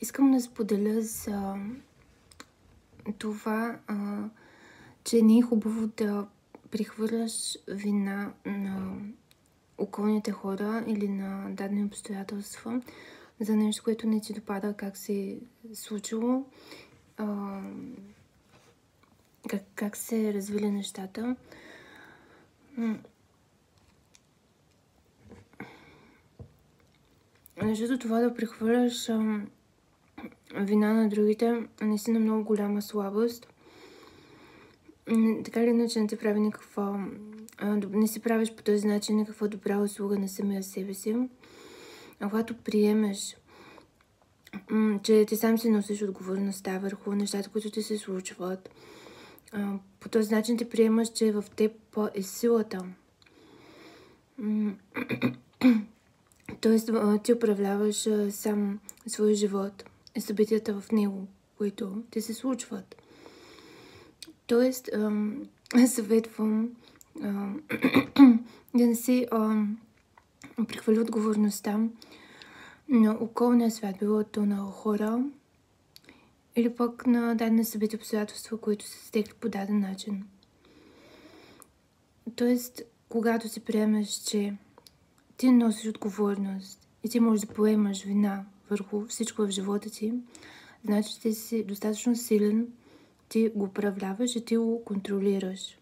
Искам да споделя за това, че не е хубаво да прехвърляш вина на околните хора или на дадени обстоятелства за нещо, което не ти допада как се е случило, как се е развили нещата. Защото това да прехвърляш вина на другите е наистина много голяма слабост. Така или иначе не ти прави не си правиш по този начин никаква добра услуга на самия себе си. А когато приемеш, че ти сам си носиш отговорността върху нещата, които ти се случват, по този начин ти приемаш, че в теб е силата. Тоест ти управляваш сам своя живот и събитията в него, които ти се случват. Тоест, съветвам да не си прехвърли отговорността на околния свят, било то на хора или пък на дадени събития, обстоятелства, които се стекли по даден начин. Тоест, когато си приемеш, че ти носиш отговорност и ти можеш да поемаш вина върху всичко в живота ти, значи ти си достатъчно силен, ти го управляваш и ти го контролираш.